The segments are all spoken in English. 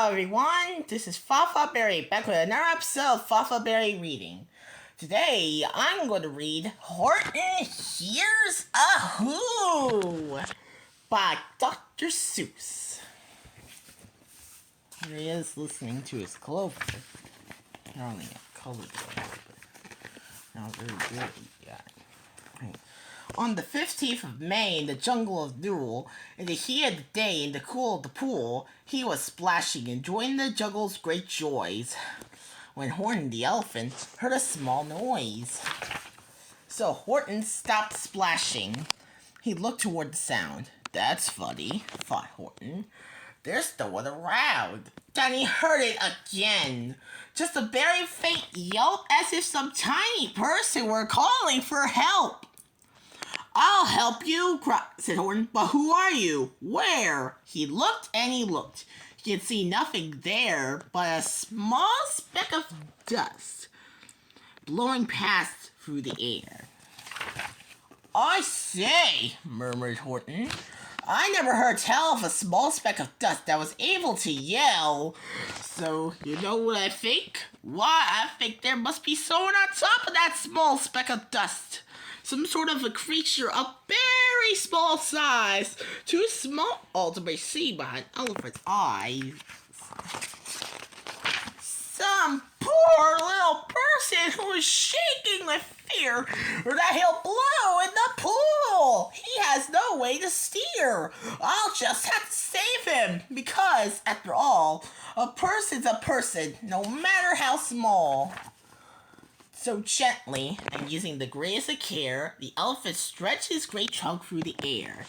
Hello everyone, this is Fafa Berry back with another episode of Fafa Berry Reading. Today I'm going to read Horton Here's a Who by Dr. Seuss. Here he is listening to his clover. Not only a colored clover, but not very good yet. On the 15th of May in the jungle of Newell, in the heat of the day in the cool of the pool, he was splashing, enjoying the jungle's great joys, when Horton the elephant heard a small noise. So Horton stopped splashing. He looked toward the sound. That's funny, thought Horton. There's no one around. Then he heard it again. Just a very faint yelp, as if some tiny person were calling for help. I'll help you, said Horton. But who are you? Where? He looked and he looked. He could see nothing there but a small speck of dust blowing past through the air. I say, murmured Horton. I never heard tell of a small speck of dust that was able to yell. So, you know what I think? Why, I think there must be someone on top of that small speck of dust. Some sort of a creature of very small size, too small to be seen by an elephant's eyes. Some poor little person who is shaking with fear that he'll blow in the pool. He has no way to steer. I'll just have to save him because, after all, a person's a person, no matter how small. So gently, and using the greatest of care, the elephant stretched his great trunk through the air.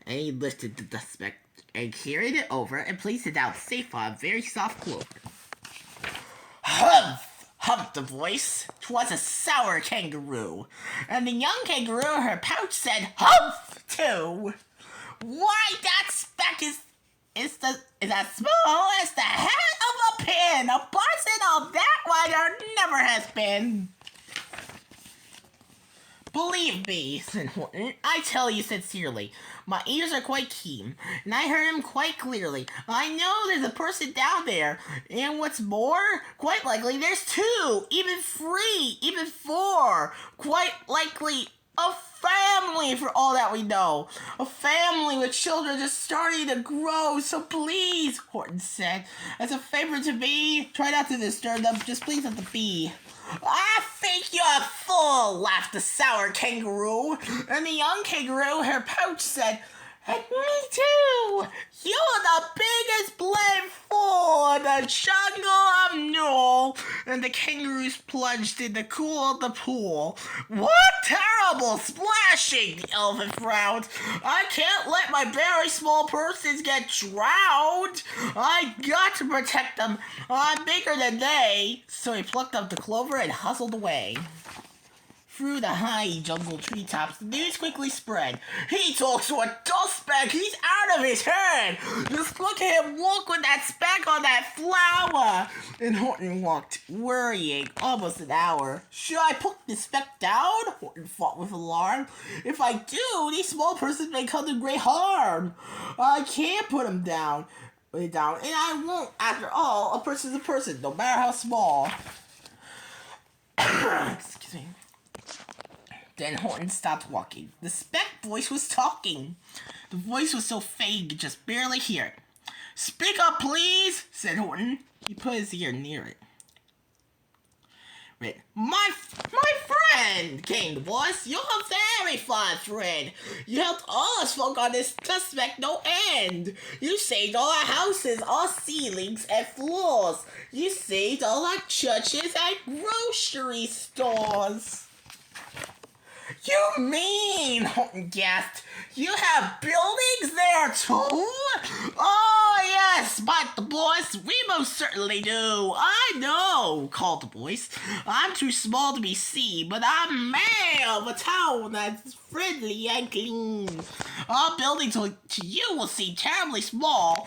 And he lifted the dust speck and carried it over and placed it down safe on a very soft clover. Humph! Humphed the voice. 'Twas a sour kangaroo. And the young kangaroo in her pouch said, Humph! Too. Why, that speck is as small as the head of a pin. A button of that one there never has been. Believe me, said Horton, I tell you sincerely. My ears are quite keen, and I heard him quite clearly. I know there's a person down there, and what's more, quite likely there's two, even three, even four. Quite likely a family, for all that we know. A family with children just starting to grow. So please, Horton said, as a favor to me, try not to disturb them. Just please let them be. I think you're a fool, laughed the sour kangaroo. And the young kangaroo, her pouch, said, and me too. You're the biggest blame fool in the jungle of Newell. And the kangaroos plunged in the cool of the pool. What terrible splashing, the elephant frowned. I can't let my very small persons get drowned. I got to protect them. I'm bigger than they. So he plucked up the clover and hustled away. Through the high jungle treetops, the news quickly spread. He talks to a dust speck. He's out of his head. Just look at him walk with that speck on that flower. And Horton walked, worrying, almost an hour. Should I put the speck down? Horton thought with alarm. If I do, these small persons may come to great harm. I can't put him down. And I won't. After all, a person's a person, no matter how small. Excuse me. Then Horton stopped walking. The speck voice was talking. The voice was so faint you could just barely hear it. Speak up, please, said Horton. He put his ear near it. Read, My friend, came the voice. You're a very fine friend. You helped all us folk on this dust speck no end. You saved all our houses, all ceilings and floors. You saved all our churches and grocery stores. You mean, Horton gasped, you have buildings there too? Oh, yes, but the boys, we most certainly do. I know, called the voice. I'm too small to be seen, but I'm mayor of a town that's friendly and clean. Our buildings to you will seem terribly small.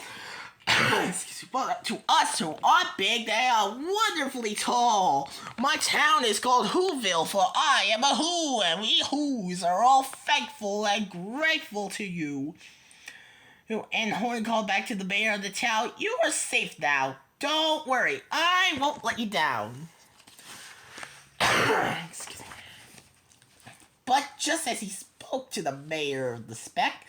But to us who aren't big, they are wonderfully tall. My town is called Whoville, for I am a Who, and we Whos are all thankful and grateful to you. And Horton called back to the mayor of the town, "You are safe now. Don't worry. I won't let you down." Excuse me. But just as he spoke to the mayor of the speck,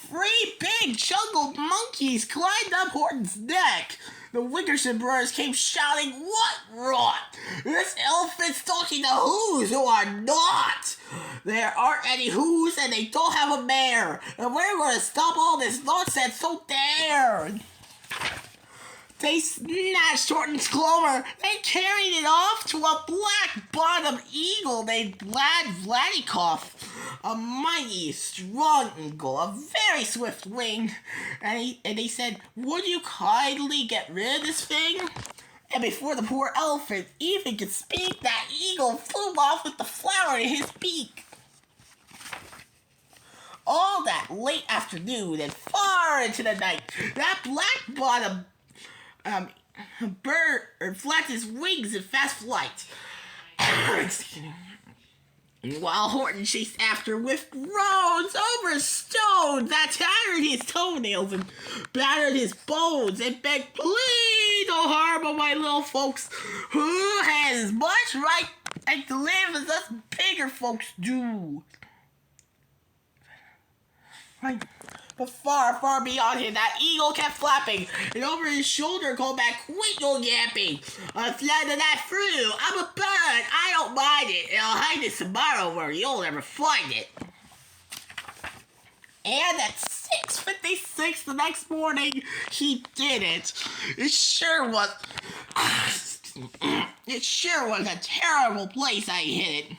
3 big jungle monkeys climbed up Horton's neck. The Wickersham brothers came shouting, "What rot! This elephant's talking to who's who are not! There aren't any who's and they don't have a mayor! And we're going to stop all this nonsense, so there!" They snatched Horton's clover. They carried it off to a black-bottomed eagle named Vladikoff. A mighty, strong eagle, a very swift wing. And they said, "Would you kindly get rid of this thing?" And before the poor elephant even could speak, that eagle flew off with the flower in his beak. All that late afternoon and far into the night, that black-bottomed bird flapped his wings in fast flight. While Horton chased after with groans over stones that tattered his toenails and battered his bones and begged, "Please don't harm my little folks who has as much right to live as us bigger folks do." Right. But far, far beyond him, that eagle kept flapping, and over his shoulder called back, "Quit your yapping! I'm flying that through. I'm a bird. I don't mind it, and I'll hide it tomorrow where you'll never find it." And at 6:56 the next morning, he did it. It sure was a terrible place I hid it.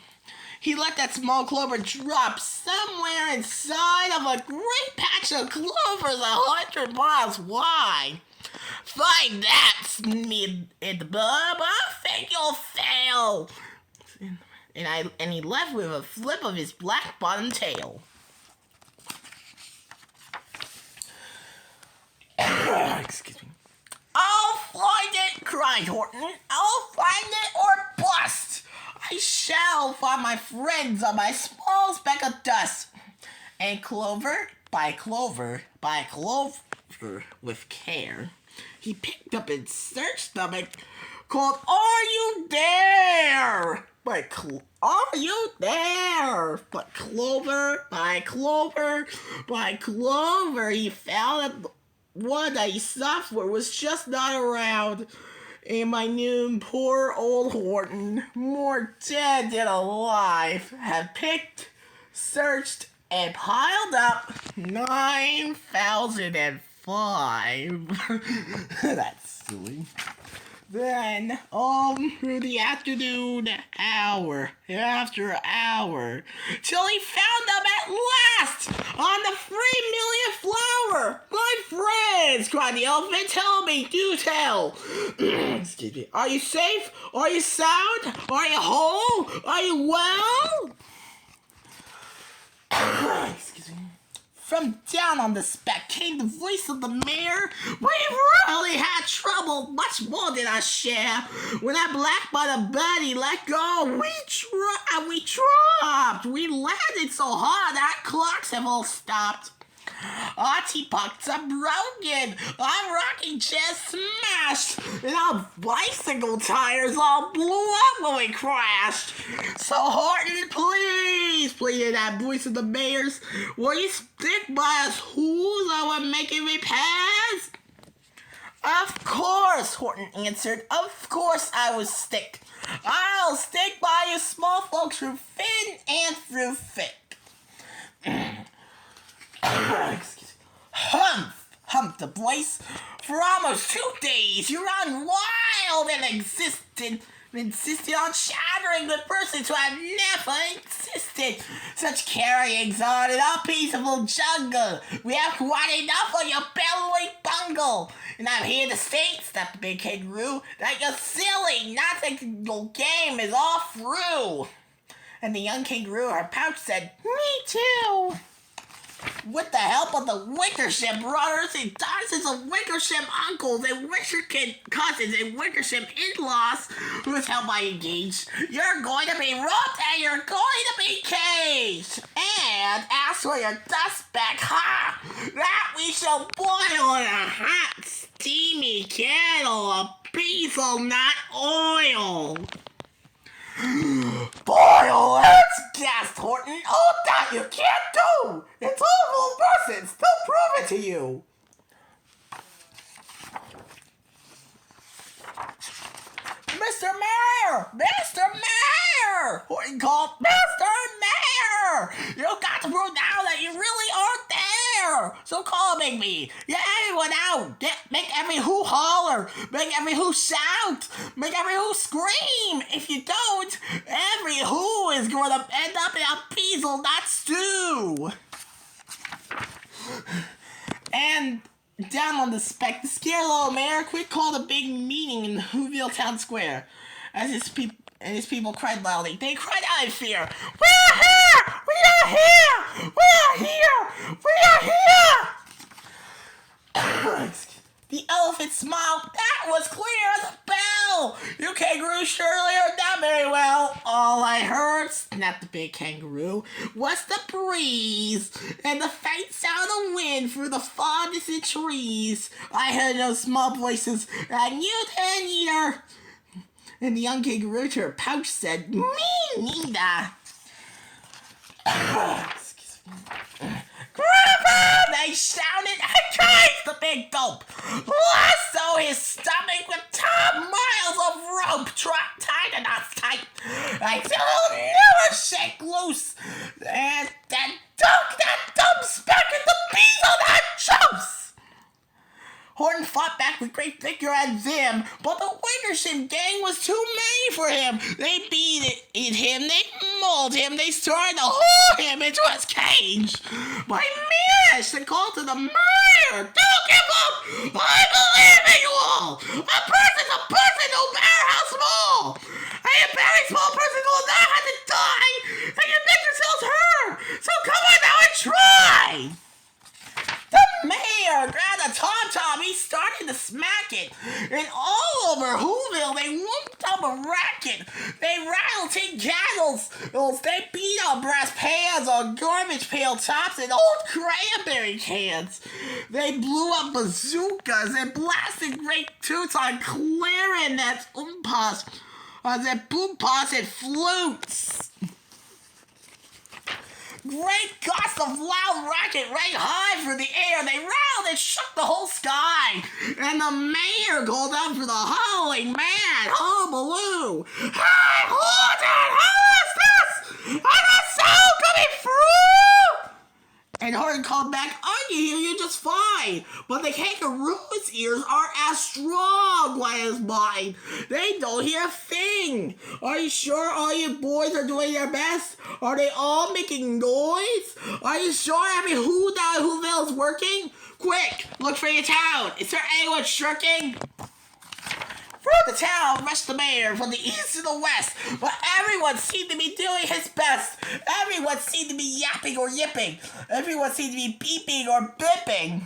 He let that small clover drop somewhere inside of a great patch of clovers 100 miles wide. "Find that," sneered the bub. "I think you'll fail." And he left with a flip of his black-bottomed tail. Excuse me. "I'll find it," cried Horton. "I'll find it or bust. I shall find my friends on my small speck of dust." And clover by clover by clover, with care, he picked up and searched them and called, "Are you there? Are you there?" But clover by clover by clover, he found that one that he sought for was just not around. And my new poor old Horton, more dead than alive, had picked, searched, and piled up 9,005. That's silly. Then, through the afternoon, hour after hour, till he found them at last on the 3,000,000th flower. "My friends," cried the elephant, "tell me, do tell. Excuse me. Are you safe? Are you sound? Are you whole? Are you well?" Excuse me. From down on the speck came the voice of the mayor. "We really had trouble, much more than our share. When that black-bottomed birdie let go, we dropped. We landed so hard our clocks have all stopped. Our teapots are broken, our rocking chair smashed, and our bicycle tires all blew up when we crashed. So Horton, please," pleaded that voice of the mayor's, "will you stick by us who's are making repairs?" "Of course," Horton answered. "Of course I will stick. I'll stick by you small folks through thin and through thick." Excuse me. Humphed the voice. "For almost 2 days you ran wild and insisted on shattering the persons who have never existed. Such carryings on in our peaceful jungle. We have quite enough of your bellowing bungle. And I'm here to state," snapped the big kangaroo, "that your silly, nonsensical game is all through." And the young kangaroo, her pouch, said, "Me too." With the help of the Wickersham brothers and dozens of Wickersham uncles and Wickersham cousins and Wickersham in-laws, whose help I engaged, you're going to be roped and you're going to be caged. And and ask for your dust back, ha! That we shall boil in a hot, steamy kettle of diesel, not oil. Boil, let's guess, Horton. Oh, that you can't do! It's all person. Still prove it to you. Mr. Mayor! Mr. Mayor! Horton called, Mr. Mayor! You got to prove now that you really aren't there! So call me. Get everyone out! Make every who holler! Make every who shout! Make every who scream! If you don't, every who is going to end up in a peasel, not stew! And down on the spec, the scared little mayor quick called a big meeting in Whoville Town Square. As his people cried loudly. They cried out in fear. We're here! We are here! We are here! We are here! The elephant smiled. That was clear as a bell. You kangaroo surely heard that very well. All I heard, snapped the big kangaroo, was the breeze and the faint sound of wind through the far distant trees. I heard those small voices, and you didn't either. And the young kangaroo to her pouch said, me neither. Excuse me. Grandpa! They shouted and chased the big gulp. Lasso his stomach with 10 miles of rope tied in us tight until he'll never shake loose. And then dunk that dumb speck in the bees on that jumps. Horton fought back with great vigor and vim, but the Wickersham gang was too many for him. They beat him, they mauled him, they started to haul him into his cage. But he managed to call to the mayor, don't give up! I believe in you all! A person's a person, no matter how small! And a very small person will not have to die, and you make yourselves heard! So come on now and try! The mayor grabbed a tom-tom, he started to smack it, and all over Whoville they whooped up a racket. They rattled tin candles, they beat on brass pans, on garbage pail tops, and old cranberry cans. They blew up bazookas and blasted great toots on clarinets, oompas, and boompas and flutes. Great gusts of loud racket rang high through the air. They rattled and shook the whole sky. And the mayor called out for the howling man, hullabaloo. Hey, Horton, how is this? I got sound coming through! And Horton called back, I can hear you just fine. But the kangaroo's ears aren't as strong as mine. They don't hear a thing. Are you sure all you boys are doing their best? Are they all making noise? Are you sure every who down Whoville is working? Quick, look for your town. Is there anyone shirking? Through the town rushed the mayor from the east to the west, but everyone seemed to be doing his best. Everyone seemed to be yapping or yipping. Everyone seemed to be beeping or bipping.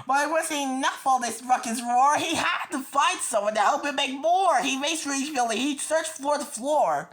But it wasn't enough of all this ruckus roar. He had to find someone to help him make more. He raced through each building. He searched floor to floor.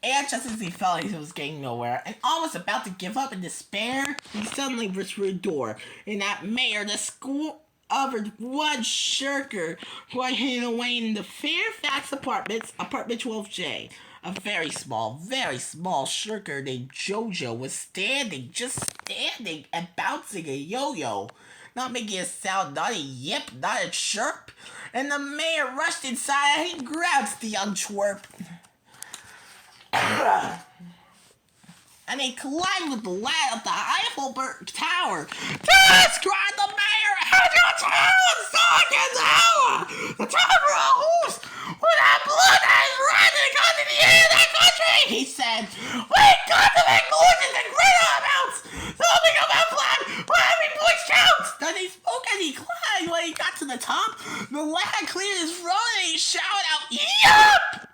And just as he felt he was getting nowhere, and almost about to give up in despair, he suddenly reached through a door, and that mayor discovered one shirker who had hidden away in the Fairfax Apartments, apartment 12J. A very small shirker named Jojo was standing, and bouncing a yo-yo. Not making a sound, not a yip, not a chirp. And the mayor rushed inside and he grabbed the young twerp. And he climbed with the lad up the Eiffelberg Tower. Yes! Cried the mayor! And your town stuck in tower! The tower of who's with that blood that is rising under the air of that country! He said, we got to make noises and greater amounts! So we go out flat, but every voice counts! Then he spoke as he climbed. When he got to the top, the lad cleared his throat and he shouted out, yup!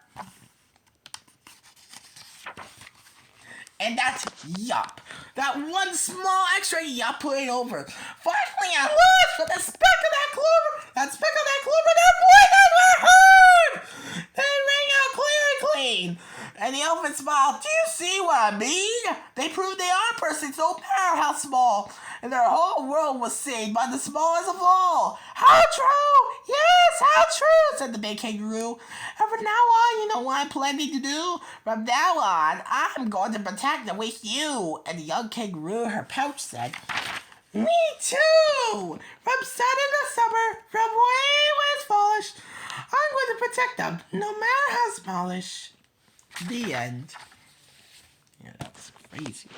And that's yup. That one small extra yup put it over. Finally, at last, for the speck of that clover, that voice has been heard! And the elephant smiled. Do you see what I mean? They proved they are persons no matter how small. And their whole world was saved by the smallest of all. How true! Yes, how true, said the big kangaroo. And from now on, you know what I'm planning to do? From now on, I'm going to protect them with you. And the young kangaroo in her pouch said, me too! From sun in the summer, from way when it's fallish, I'm going to protect them, no matter how smallish. The end. Yeah, that was crazy.